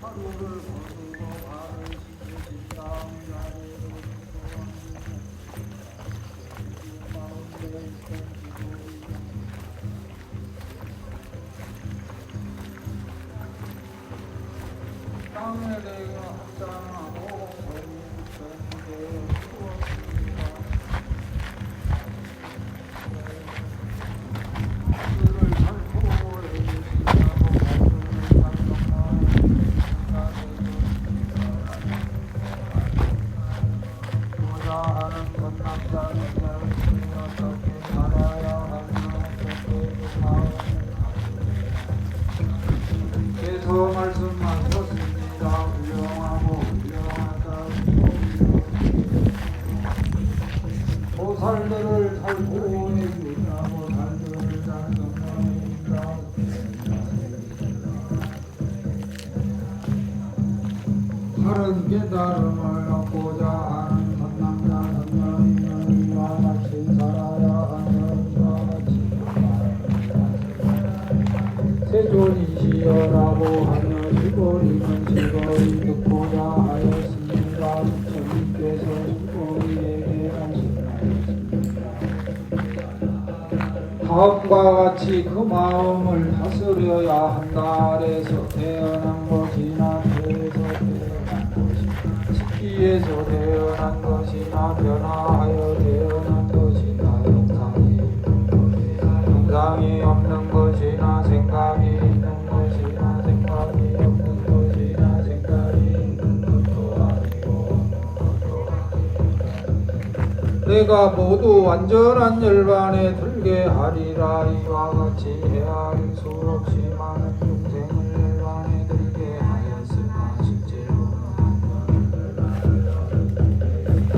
하루를 거두고 발을 씻으신 다음 자리로 땅에 대가 합장하고 전전에 추웠습니다. 그를 살포 해주시라고 그를 보자하는 건 남자는 어떻게 살아야 하나 어떻게 마음을 계속 말씀하셨습니다. 훌륭하고 훌륭하다. 보살들을 살고 해주라. 보살들을 잘 섬겨주라. 다른 깨달음을 얻고자 하는 선남자 선녀이는 이와 같이 살아야 하는 이와 같이 세존이시여라고 하며 수고리는 즐거이 듣고자 하였습니다. 부처님께서 수고리에게 말씀하셨습니다. 다음과 같이 그 마음을 다스려야 한다. 아래서 태어난 것이나 배에서 태어난 것이나 식기에서 태어난 것이나 변화하여 태어난 것이나 영상이 없는 것이나 생각이 있는 것이나 생각이 없는 것이나 생각이 있는 것도 아니고 내가 모두 완전한 열반에 들게 하리라. 이와 같이 헤아릴 수 없이 많은 중생을 열반에 들게 하였으나 실제로는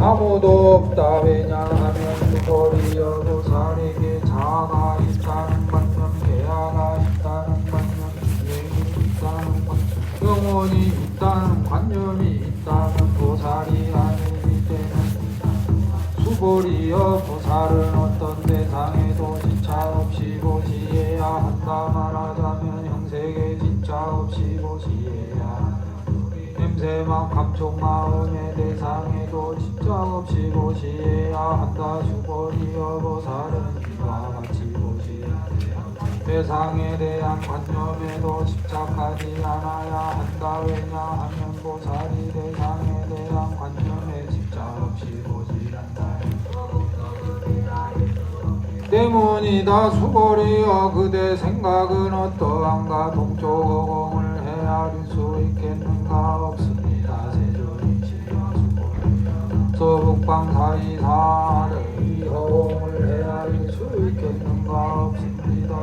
아무도 없다. 왜냐하면 수고리여 보살에게 자아가 있다는 관념, 계아가 있다는 관념, 유행이 있다는 관념, 영혼이 있다는 관념이 있다는 보살이 아니기 때문에 수고리여 보살은 어떤 대상에도 지차 없이 보시해야 한다. 말하자면 형색에 지차 없이 보시해야 냄새만 감촉 마음의 대상에도 지차 없이 보시해야 한다. 수고리여 보살은 이와 같이 보시해야 대상에 대한 관념에도 집착하지 않아야 한다. 왜냐하면 보살이 대상에 대한 관념에 집착 없이 보시한다. 때문이다. 수고리여 그대 생각은 어떠한가. 동쪽 어공을 헤아릴 수 있겠는가. 없습니다. 세존이시여 수고리여 서북방 사이사를 어공을 헤아릴 수 있겠는가. 없습니다.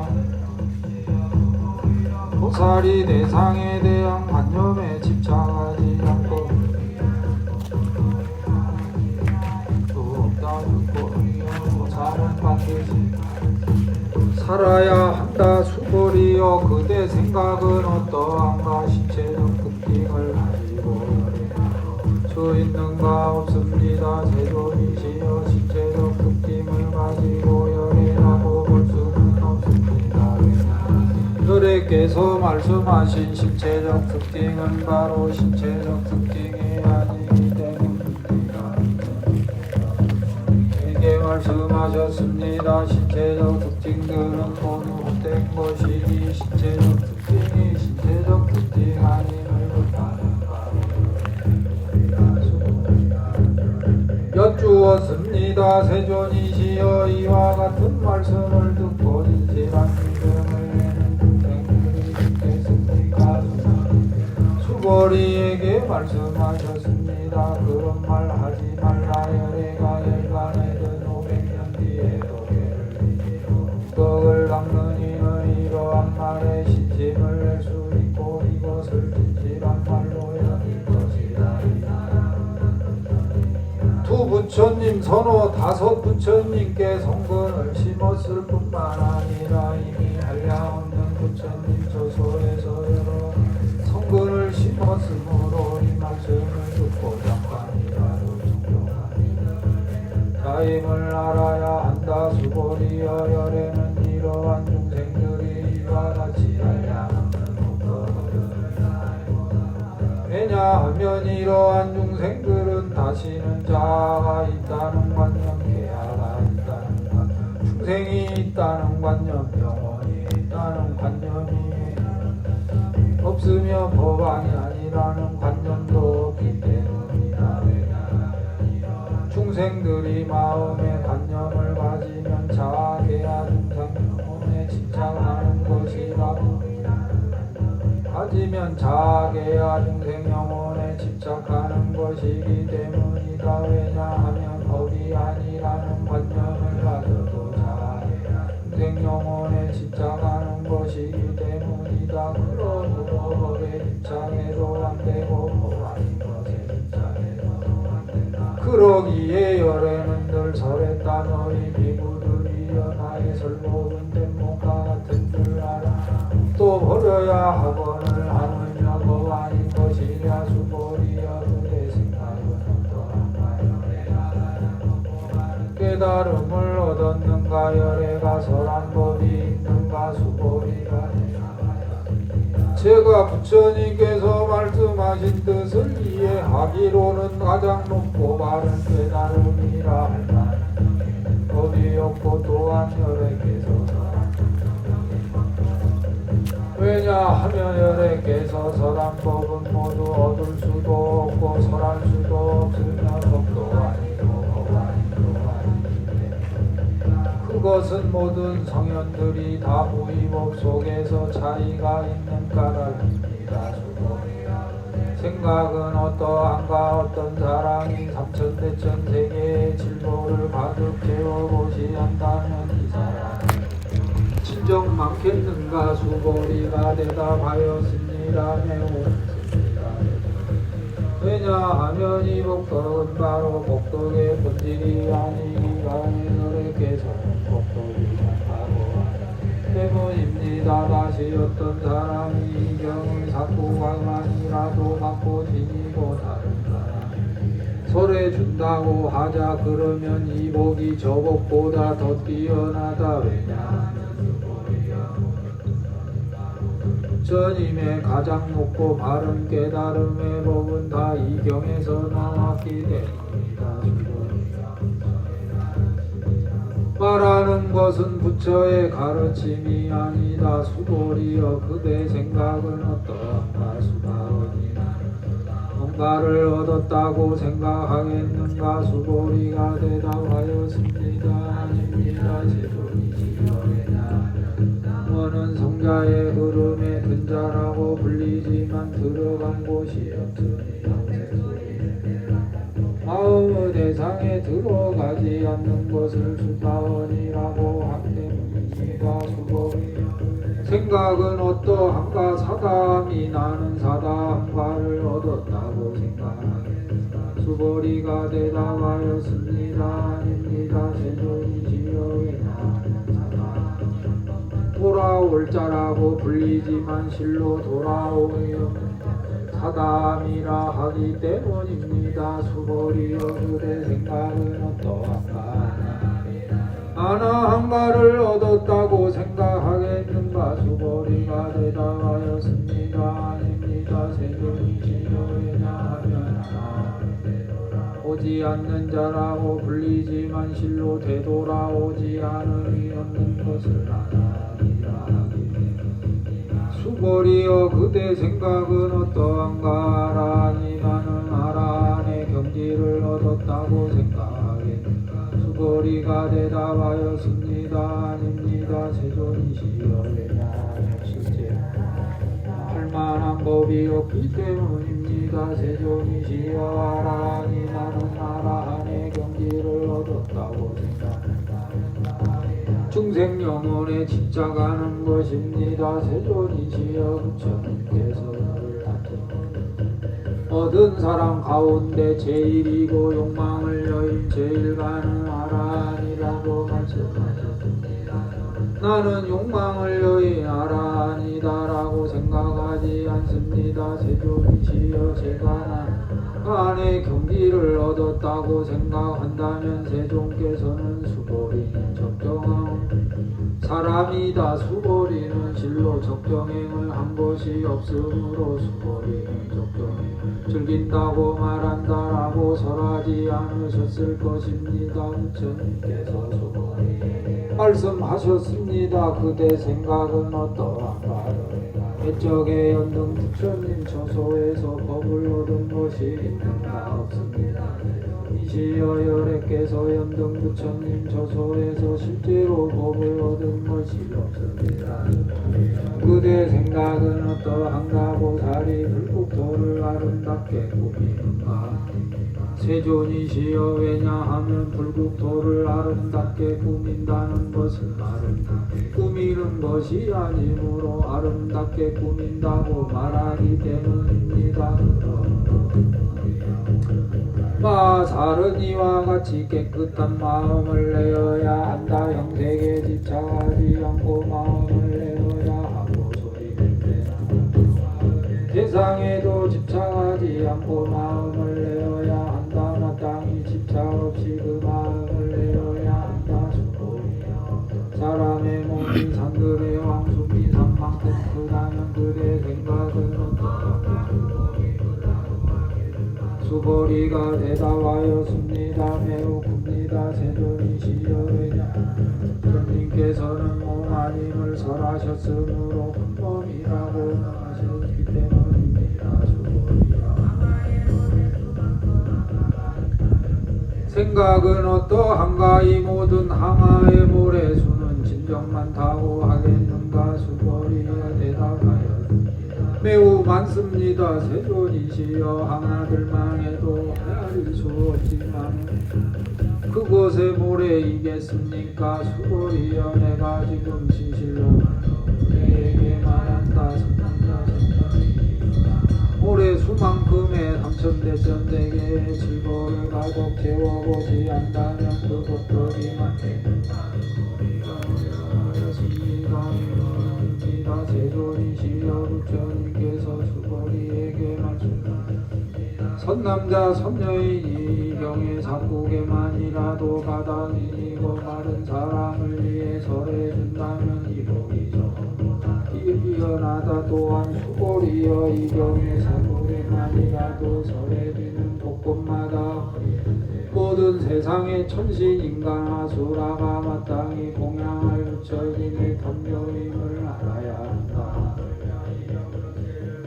보살이 대상에 대한 관념에 집착하지 않고 또 없다. 보살은 반드시 살아야 한다. 수고리여 그대 생각은 어떠한가. 신체적 특징을 가지고 수 있는가. 없습니다. 세존이시여 신체적 특징을 가지고 열애라고 볼 수는 없습니다. 열애께서 말씀하신 신체적 특징은 바로 신체적 특징이 아니기 때문입니다. 이게 말씀하셨습니다. 신체적 특징들은 모두 헛된 것이니 신체적 특징이 신체적 특징 아님을 뜻하는 여쭈었습니다. 세존이시여 이와 같은 말씀을 듣고 진실한 믿음을 수고리에게 말씀하셨습니다. 그런 말 하지 말라. 열애가 열반에든 500년 뒤에도 괴를 이기로 떡을 닦는 이는 이러한 말에 신심을 낼 수 있고 이것을 진실한 말로 여길 것이다. 두 부처님 서너 다섯 부처님께 성근을 심었을 뿐만 아니라 이미 한량없는 부처님 저소에서 여러 성근을 심었으므로 이 말씀을 듣고 잠깐이라도 존경하리라. 자임을 알아야 한다. 수고리여 열애는 이러한 중생들이 이와 같이 알량없는 왜냐하면 이러한 중생들은 다시는 자아가 있다는 관념, 계하가 있다는 관념, 중생이 있다는 관념, 영혼이 있다는 관념이 없으며 법안이 아니라는 관념도 없기 때문이다. 중생들이 마음의 관념을 가지면 자아, 계하, 중생, 영혼에 집착하는 것이라고 가지면 자아, 계하, 중생, 영혼에 집착하는 것이기 때문이다. 왜냐하면 법이 아니라는 관념을 가져도 자아, 계하, 중생, 영혼에 집착하는 것이기 때문이다. 그러므로 법에 집착해도 안 되고 법 아닌 것에 집착해도 안 된다. 그러기에 열애는 늘 설했다. 너희 비구들이여 나의 설법은 된목과 같은 줄 알아. 또 버려야 학원을 하느냐 법 아닌 것이랴. 수고리여 그대 생각은 어떠한가. 깨달음을 얻었는가. 열애가 설한 법이 있는가. 수고리가 제가 부처님께서 말씀하신 뜻을 이해하기로는 가장 높고 바른 깨달음이라 할 만한 법이 없고 또한 열애께서 왜냐하면 열애께서 설한 법은 모두 얻을 수도 없고 설할 수도 없으며 법도 아니고 법 아니고 아닌데 그것은 모든 성현들이 다 무의법 속에서 차이가 있는 까닭입니다. 생각은 어떠한가. 어떤 사람이 삼천대천 세계의 진보를 가득 채워보시 한다면 이 사람은 진정 많겠는가. 수고리가 대답하였습니다. 매우 많습니다. 왜냐하면 이 복덕은 바로 복덕의 본질이 아니기가 열애께서는 복덕이 많다고 때문입니다. 다시 어떤 사람이 이 경을 사고가만이라도 갖고 지니고 다른 사람이 설해준다고 하자. 그러면 이 복이 저 복보다 더 뛰어나다. 왜냐하면 부처님의 가장 높고 바른 깨달음의 법은 다 이 경에서 나왔기 때문이다. 말하는 것은 부처의 가르침이 아니다. 수고리여 그대 생각은 어떠한가. 수바오니 뭔가를 얻었다고 생각하겠는가. 수고리가 대답하였습니다. 아닙니다. 제도이지요. 원은 성자의 흐름에 근자라고 불리지만 들어간 곳이 없으니 마음의 대상에 들어가지 않는 것을 수사원이라고 한때문이다. 생각은 어떠한가. 사담이 나는 사담과를 얻었다고 생각하겠다. 수보리가 대답하였습니다. 아닙니다. 세존이지요. 돌아올 자라고 불리지만 실로 돌아오요 사담이라 하기 때문입니다. 수보리여 그대 생각은 어떠한가. 하나한가를 얻었다고 생각하겠는가. 수보리가 대답하였습니다. 아닙니다. 세존이시여. 왜냐하면 오지 않는 자라고 불리지만 실로 되돌아오지 않음이 없는 것을 아나. 수고리여 그대 생각은 어떠한가. 아라니나는 아라한의 경지를 얻었다고 생각하겠는가. 수고리가 대답하였습니다. 아닙니다. 세존이시여. 왜냐하면 실제 할만한 법이 없기 때문입니다. 세존이시여. 아라니나는 아라한의 경지를 얻었다고 생각합니다. 중생 영혼에 집착하는 것입니다. 세존이시여. 부처님께서 너를 얻은 사람 가운데 제일이고 욕망을 여인 제일 가는 아라한이라고 말씀하셨습니다. 나는 욕망을 여인 아라한이다라고 생각하지 않습니다. 세존이시여. 제가 안의 경지를 얻었다고 생각한다면 세존께서는 수고리는 적정한 사람이다 수고리는 실로 적정행을 한 것이 없으므로 수고리는 적정행을 즐긴다고 말한다라고 설하지 않으셨을 것입니다. 부처님께서 수고리에게 말씀하셨습니다. 그대 생각은 어떠한가요? 옛적에 연등 부처님 처소에서 법을 얻은 것이 있는가 없습니다. 이시여 열애께서 연등 부처님 처소에서 실제로 법을 얻은 것이 없습니다. 그대 생각은 어떠한가? 보살이 불국토를 아름답게 꾸미는가? 세존이시여 왜냐하면 불국토를 아름답게 꾸민다는 것은 아름답게 꾸미는 것이 아니므로 아름답게 꾸민다고 말하기 때문입니다. 마살은 이와 같이 깨끗한 마음을 내어야 한다. 형색에 집착하지 않고 마음을 내어야 하고 소리를 내는 세상에도 집착하지 않고 마음을 내어야 한다. 마땅히 집착 없이 그 마음을 내어야 한다. 사람의 몸이 산들의 왕숙이 산만큼 크다면 그의 생각은 어떠한가? 수보리가 대답하였습니다. 매우 큽니다. 세존이시여 왜냐 주님께서는 몸 아님을 설하셨으므로 큰 몸이라고 하셨기 때문입니다. 생각은 어떠한가? 이 모든 항아의 모래수는 진정 많다고 하겠는가? 수보리가 대답하였습니다. 매우 많습니다. 세존이시여 항아들만 해도 헤아릴 수 없지만 그곳에 모래이겠습니까? 수보리여 내가 지금 진실로 내게 말한다. 모래수만큼의 삼천대천대계의 지보를 가득 채워보지 않다면 그것들이 맞겠는가? 세존이시여 부처님께서 수보리에게 말씀하셨습니다. 선남자 선여인이 병의 사국에만이라도 가당이고 마른 사람을 위해 설해준다면 이 복이 뛰어나다. 또한 수보리여 이 병의 사국에만이라도 설해주는 복권마다 모든 세상의 천신 인간 아수라가 마땅히 공양할 부처님의 덤요임을 알아야 한다.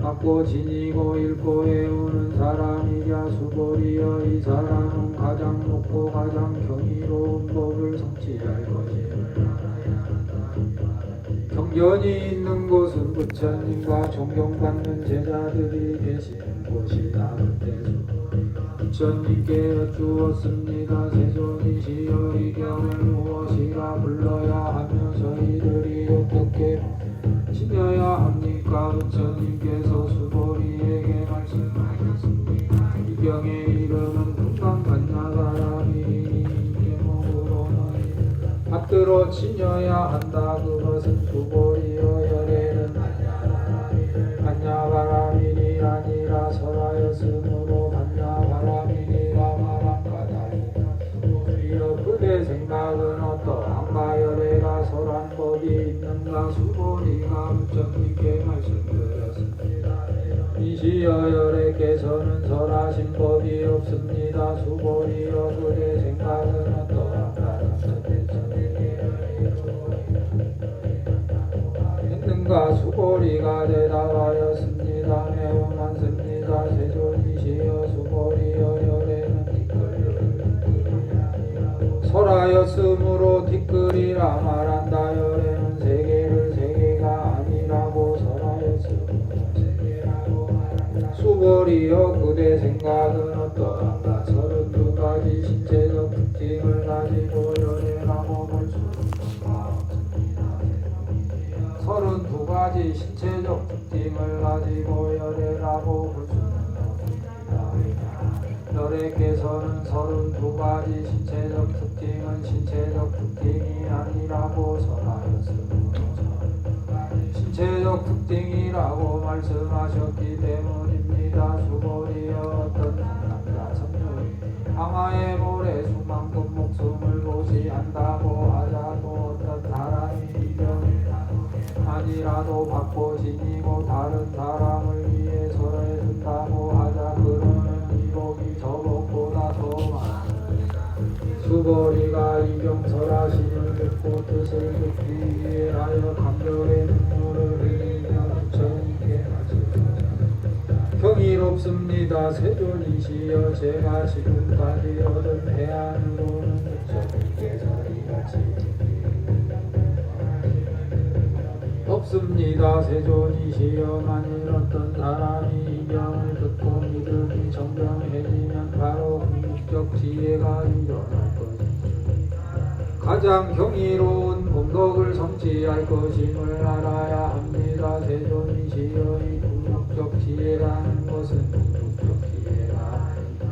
받고 지니고 읽고 외우는 사람이랴 수보리여 이 사람은 가장 높고 가장 경이로운 법을 성취할 것임을 알아야 한다. 경전이 있는 곳은 부처님과 존경받는 제자들이 계시는 곳이다. 부처님께 여쭈었습니다. 세존이시여 이 경을 무엇이라 불러야 하며 저희들이 어떻게 지녀야 합니까? 부처님께서 수보리에게 말씀하셨습니다. 이 경의 이름은 금강간야바라미. 제목으로는 받들어 지녀야 한다. 그것은 수보리여 열애는 간야바라밀이 아니라 설하였으므로 간야바라밀이라 말한가다. 수보리여 그대 생각은 어떠한가? 열애가 설한 법이 있는가? 수보리가 부처님께 말씀드렸습니다. 이시여 열애께서는 설하신 법이 없습니다. 수보리여 그대 생각은 어떠한가? 했는가? 수보리가 대답하였습니다. 매우 많습니다. 세존이시여 수보리여 열애는 설하였으므로 티끌이라 말한다. 열애는 세계를 세계가 아니라고 설하였으므로 세계라고 말한다. 수보리여 그대 생각은 어떠한가? 32가지 신체적 특징을 가지고 열애라고 볼 수 있는가? 32가지 신체적 특징을 가지고 열애라고 볼 수 있는가? 열애께서는 32가지 신체적 특징은 신체적 특징이 아니라고 설하였으므로 신체적 특징이라고 말씀하셨기 때문입니다. 수보리여 어떤 남자 선녀이 항아의 모래수만큼 목숨을 고시한다고 하자고 어떤 사람이 나도 받고 지니고 다른 사람을 위해 설해준다고 하자. 그러면 이복이 저복보다 더 많아. 수보리가 이병설하심을 듣고 뜻을 듣기 위해 하여 감격의 눈물을 흘리며 부처님께 하시되 경이롭습니다. 세존이시여 제가 지금까지 얻은 해안으로는 부처님께서 이같이 없습니다. 세존이시여 만일 어떤 사람이 이 명을 듣고 믿음이 정정해지면 바로 궁극적 지혜가 일어날 것입니다. 가장 경이로운 공덕을 성취할 것임을 알아야 합니다. 세존이시여 이 궁극적 지혜라는 것은 궁극적 지혜가 아니다.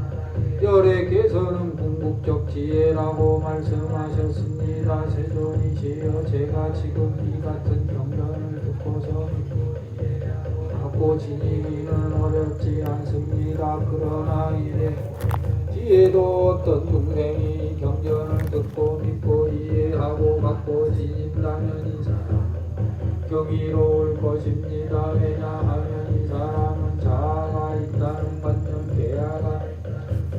열애께서는 궁극적 지혜라고 말씀하셨습니다. 세존이시여 제가 지금 이 같은 경전을 듣고서 갖고 지니기는 어렵지 않습니다. 그러나 이래 뒤에도 어떤 중생이 경전을 듣고 믿고 이해하고 갖고 지닌다면 이 사람은 경이로울 것입니다. 왜냐하면 이 사람은 자아가 있다는 관념, 계야가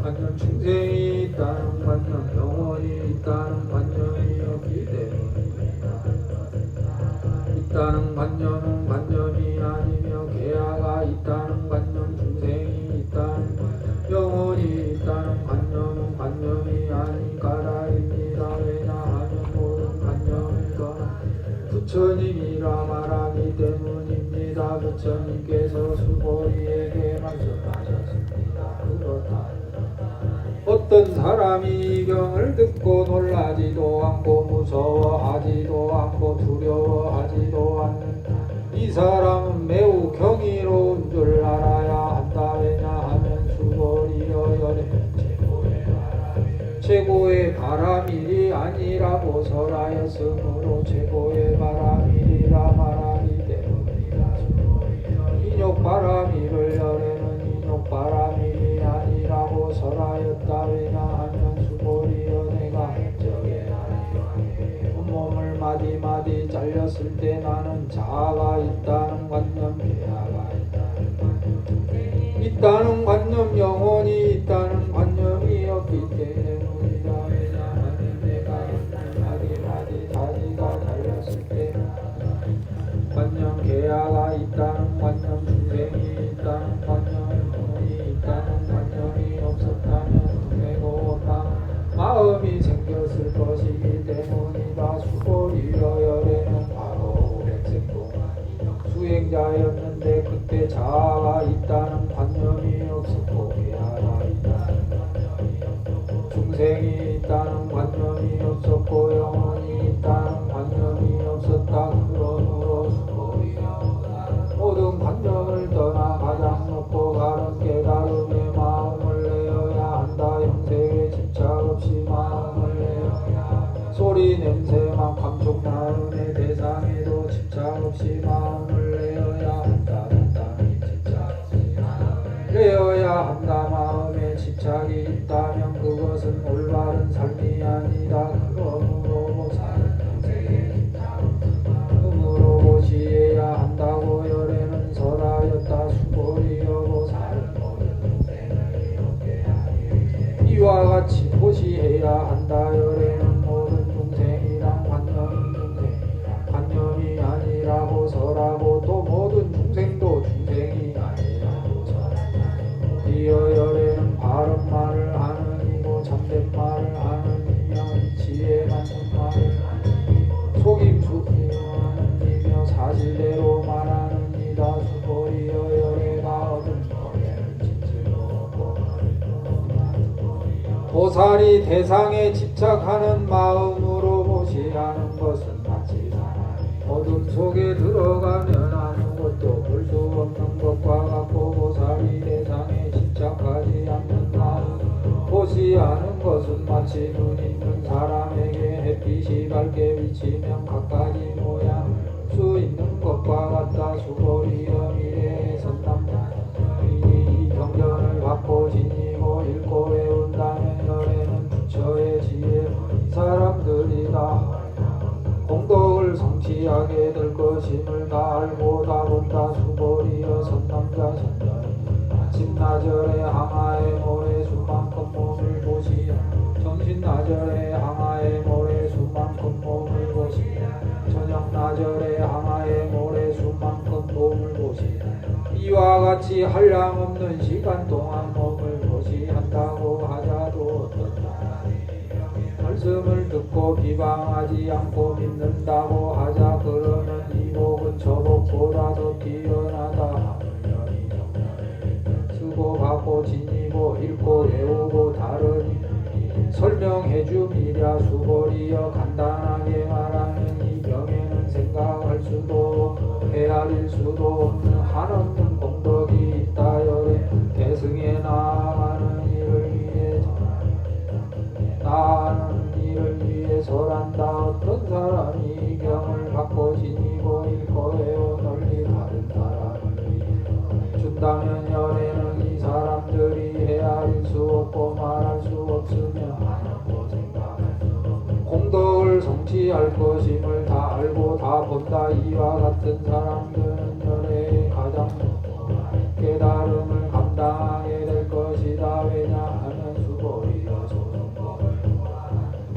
관념, 중생이 있다는 관념, 영혼이 있다는 관념이 없기 때문입니다. 있다는 관념은 관념이 아니며 계야가 있다는 관념, 중생이 있다는 영혼이 있다는 관념은 관념이 아닌 까닭입니다. 왜냐하면 모든 관념을 떠나 부처님이라 말하기 때문입니다. 부처님께서 수보리에게 말씀하셨습니다. 그렇다. 어떤 사람이 이 경을 듣고 놀라지도 않고 무서워하지도 않고 두려워하지도 않는 이 사람은 매우 경이로운 줄 알아야 한다. 왜냐하면 수보리여 열애 최고의 바람일이 아니라고 설하였으므로 최고의 바람일이라 말하기 때문이다. 인욕바람일을 열애는 인욕바람일이 아니라고 설하였다. 왜냐하면 수보리여 내가 저게 온몸을 마디마디 잘렸을 때 나는 자아가 있다는 관념, 계야가 있다는 관념, 영혼이 있다는 관념이 없기 때문이다. 왜냐하면 내가 마디마디 자기가 잘렸을 때 관념, 계야가 있다는 관념, 중생이 있다는 관념, 영혼이 있다는 관념이 없었다면 두뇌고 마음이 생겼을 것이기 때문이다. 수보리여 열애는 과거 500생 동안 수행자였는데 그때 자아가 있다는 관념이 없었고 계야가 있다는 관념이 없었고 중생이 있다는 관념이 없었고 영혼이 있다는 관념이 없었다. 그러므로 수보리여 모든 관념을 떠나 가장 높고 가른 깨달음의 마음을 내어야 한다. 영생에 집착 없이 마음을 내어야 소리 냄새만 감촉 나음의 대상에도 집착 없이 마음을 내어야 한다. 마음에 집착이 내어야 한다. 마음에 집착이 있다면 그것은 올바른 삶이 아니다. 그러므로 보살은 영생에 집착 음으로 보시해야 한다고 열애는 설하였다. 수보리여 보살은 모든 중생을 이롭게 하기 위해 이와 같이 보시해야 한다. 열애는 모든 중생이란 관념이 아니라고 설하고 또 모든 중생도 중생이 아니라고 설한다. 이어 열애는 바른 말을 하느니고 참된 말을 하느니며 이치에 맞는 말을 하느니고 속임수이며 사실대로 말하느니라. 수보리여 열애가 얻은 열애를 진실로 얻고 보살이 대상에 집착하는 마음으로 보시하는 것은 마치 어둠 속에 들어가면 아무것도 볼 수 없는 것과 같고 보살이 대상에 집착하지 않는 마음 보시하는 것은 마치 눈 있는 사람에게 햇빛이 밝게 비치면 갖가지 모양 수 있는 것과 같다. 수보리여 미래의 선남자 이 경전을 받고 지니고 읽고 외운다면 열애는 부처의 지혜 사람들이다 공덕을 성취하게 될 것임을 다 같이 한량 없는 시간 동안 몸을 고시한다고 하자도 어떤 사람이 말씀을 듣고 비방하지 않고 믿는다고 하자 그러면 이 복은 저 복보다 더 뛰어나다. 쓰고 받고 지니고 읽고 외우고 다르니 설명해 줌이랴. 수고리여 간단하게 말하면 이 병에는 생각할 수도 헤아릴 수도 없는 한없는 공덕이 있다여. 대승에 나아가는 일을 위해 나아가는 일을 위해 설한다. 어떤 사람이 이 병을 받고 지니고 읽고 외워 널리 다른 사람을 위해 준다면 열에는 이 사람들이 헤아릴 수 없고 말할 수 없으며 공덕을 성취할 것임을 다 알고 다 본다. 이와 같은 사람들은 열의 가장 깨달음을 감당하게 될 것이다. 왜냐하면 수고리여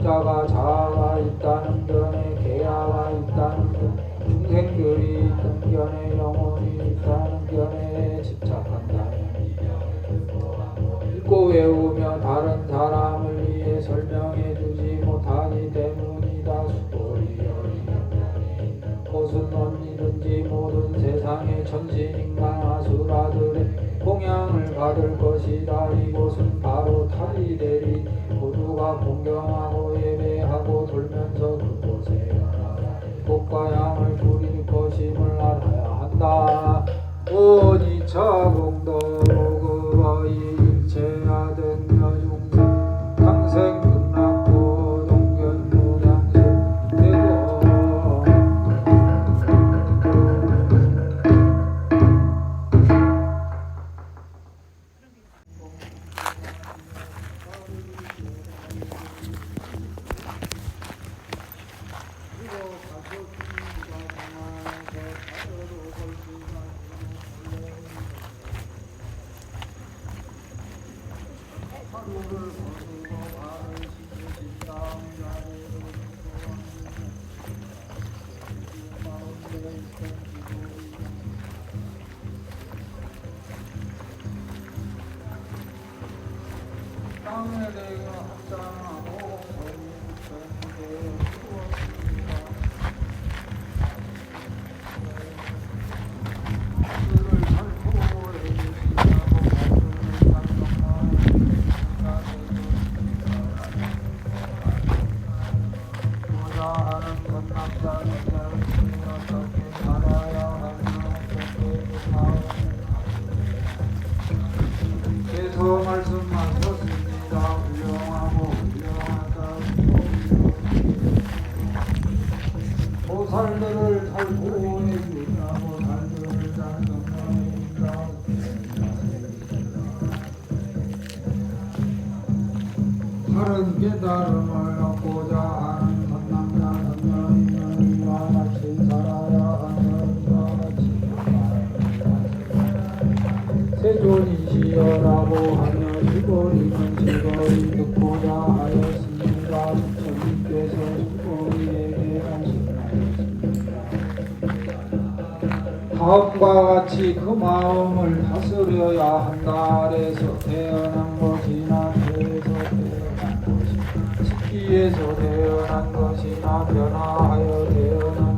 자가 자아가 있다는 견해, 계야가 있다는 견해, 중생들이 있는 견해, 영혼이 있다는 견해에 집착한다면 읽고 외우며 다른 사람을 위해 설명해 주지 못하기 때문이다. 수고리여 곳은 어디든지 모든 세상의 천신인간 아수라들의 공양을 받을 것이다. 이곳은 바로 타리대리 모두가 공경하고 예배하고 돌면서 그곳에 꽃과 향을 부릴 것임을 알아야 한다. 오니차 공덕 일체야 등여 중생 당생 극락고 동견 무량생 되고 땅에 대해 합장하고 말씀하셨습니다. 훌륭하고 훌륭하다. 보살들을 잘 보호해 주냐. 보살들을 잘 경영해 주라. 다른 깨달음을 얻고자 하는 선남자 선녀이면 이와 같이 살아야 하는 이와 같이 세존이시여라고 하며 수고리는 즐거이 듣고자 하였습니다. 부처님께서 수고리에게 말씀하셨습니다. 다음과 같이 그 마음을 다스려야 한다. 아래서 태어난 것이나 배에서 태어난 것이나 식기에서 태어난 것이나 변화하여 태어난